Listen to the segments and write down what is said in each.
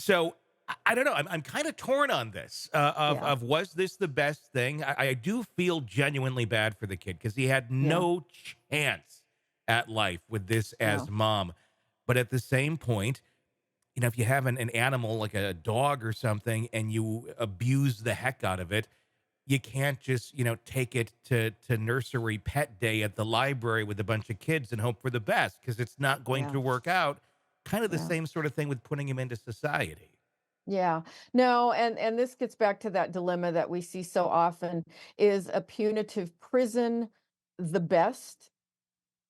So I don't know. I'm kind of torn on this. Yeah. Of was this the best thing? I do feel genuinely bad for the kid because he had Yeah. no chance at life with this as No. mom. But at the same point, if you have an animal like a dog or something and you abuse the heck out of it, you can't just take it to nursery pet day at the library with a bunch of kids and hope for the best because it's not going Yeah. to work out. Kind of the Yeah. same sort of thing with putting him into society. Yeah. No, and this gets back to that dilemma that we see so often. Is a punitive prison the best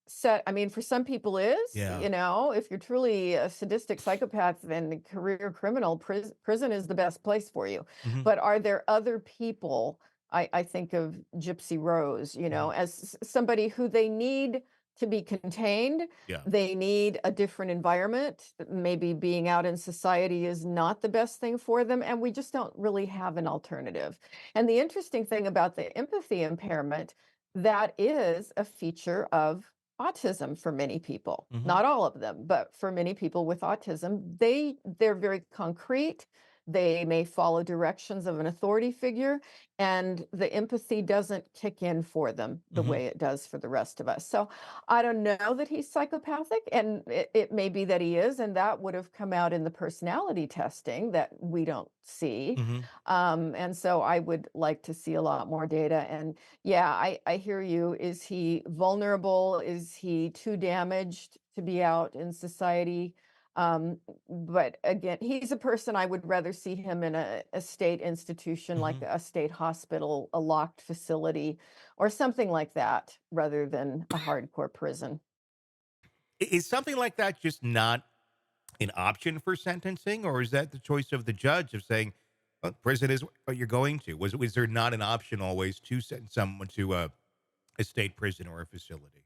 set? I mean, for some people is, Yeah. if you're truly a sadistic psychopath, then the career criminal, prison is the best place for you. Hmm. But are there other people? I think of Gypsy Rose, Hmm. as somebody who they need to be contained. Yeah. They need a different environment. Maybe being out in society is not the best thing for them. And we just don't really have an alternative. And the interesting thing about the empathy impairment, that is a feature of autism for many people. Hmm. Not all of them, but for many people with autism, they're very concrete. They may follow directions of an authority figure, and the empathy doesn't kick in for them the Hmm. way it does for the rest of us. So I don't know that he's psychopathic, and it may be that he is, and that would have come out in the personality testing that we don't see. Hmm. And so I would like to see a lot more data. And yeah, I hear you. Is he vulnerable? Is he too damaged to be out in society? But again, he's a person I would rather see him in a state institution, like Hmm. a state hospital, a locked facility, or something like that, rather than a hardcore prison. Is something like that just not an option for sentencing, or is that the choice of the judge of saying, well, prison is what you're going to? Was there not an option always to send someone to a state prison or a facility?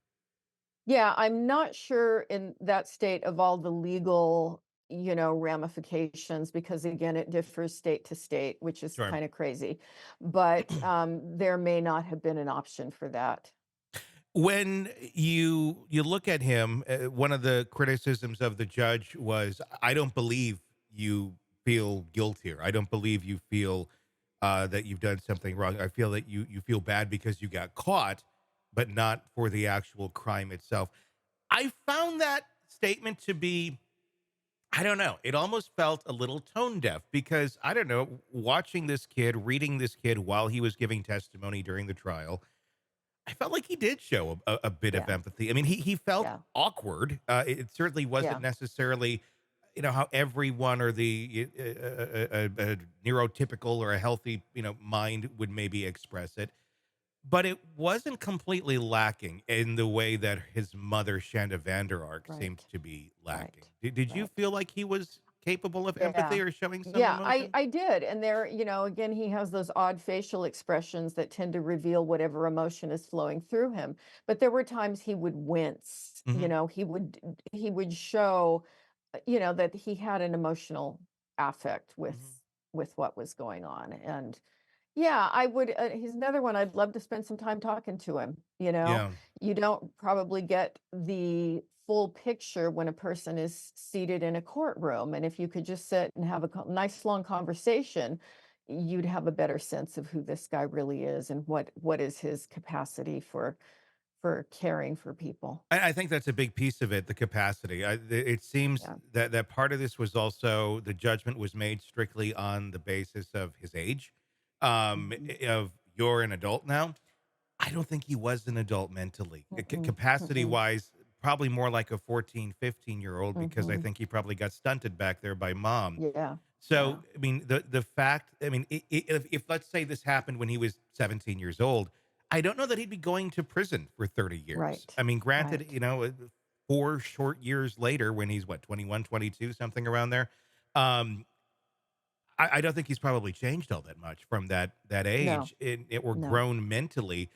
Yeah, I'm not sure in that state of all the legal, ramifications, because again, it differs state to state, which is Sure. kind of crazy. But there may not have been an option for that. When you look at him, one of the criticisms of the judge was, "I don't believe you feel guilt here. I don't believe you feel that you've done something wrong. I feel that you feel bad because you got caught, but not for the actual crime itself." I found that statement to be, I don't know, it almost felt a little tone deaf because I don't know, watching this kid, reading this kid while he was giving testimony during the trial, I felt like he did show a bit of Yeah, empathy. I mean, he felt yeah, awkward. It certainly wasn't yeah, necessarily, how everyone or the a neurotypical or a healthy, mind would maybe express it. But it wasn't completely lacking in the way that his mother, Shanna Vander Ark, seemed right, to be lacking. right, Did you right. feel like he was capable of empathy Yeah. or showing some Yeah, I emotion? I did. And there, again, he has those odd facial expressions that tend to reveal whatever emotion is flowing through him. But there were times he would wince, Hmm. he would show, that he had an emotional affect Hmm. with what was going on. And yeah, I would. He's another one. I'd love to spend some time talking to him. Yeah. You don't probably get the full picture when a person is seated in a courtroom. And if you could just sit and have a nice long conversation, you'd have a better sense of who this guy really is and what is his capacity for caring for people. I think that's a big piece of it, the capacity. It seems Yeah. that part of this was also the judgment was made strictly on the basis of his age. Mhm. Of you're an adult now. I don't think he was an adult mentally. Mm-mm, Capacity mm-mm, wise, probably more like a 14, 15-year old because I mhm. think he probably got stunted back there by mom. Yeah. So, Yeah. I mean, the fact, I mean, if let's say this happened when he was 17 years old, I don't know that he'd be going to prison for 30 years. Right. I mean, granted, Right. 4 short years later when he's what, 21, 22, something around there. Um, I don't think he's probably changed all that much from that No. age it or No. grown mentally.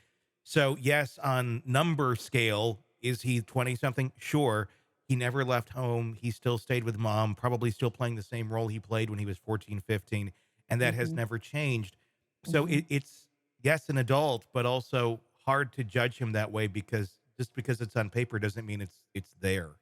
So yes, on number scale, is he 20 something? Sure. He never left home. He still stayed with mom, probably still playing the same role he played when he was 14, 15, and that has Mhm. never changed. So Mhm. it's yes, an adult, but also hard to judge him that way because just because it's on paper doesn't mean it's there.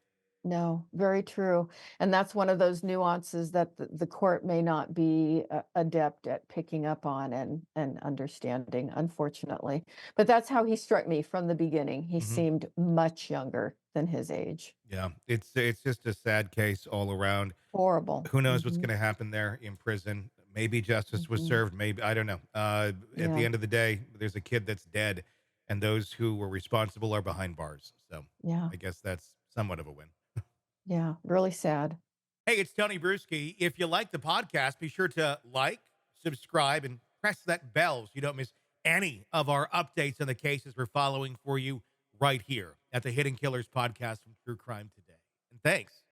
No, very true. And that's one of those nuances that the court may not be adept at picking up on and understanding, unfortunately. But that's how he struck me from the beginning. He Hmm. seemed much younger than his age. Yeah, it's just a sad case all around. Horrible. Who knows what's Hmm. going to happen there in prison? Maybe justice was Hmm. served. Maybe I don't know. At the Yeah, end of the day, there's a kid that's dead, and those who were responsible are behind bars. So yeah, I guess that's somewhat of a win. yeah. Really sad. Hey, it's Tony Brueski. If you like the podcast, be sure to like, subscribe, and press that bell so you don't miss any of our updates on the cases we're following for you right here at the Hidden Killers podcast from True Crime Today. And thanks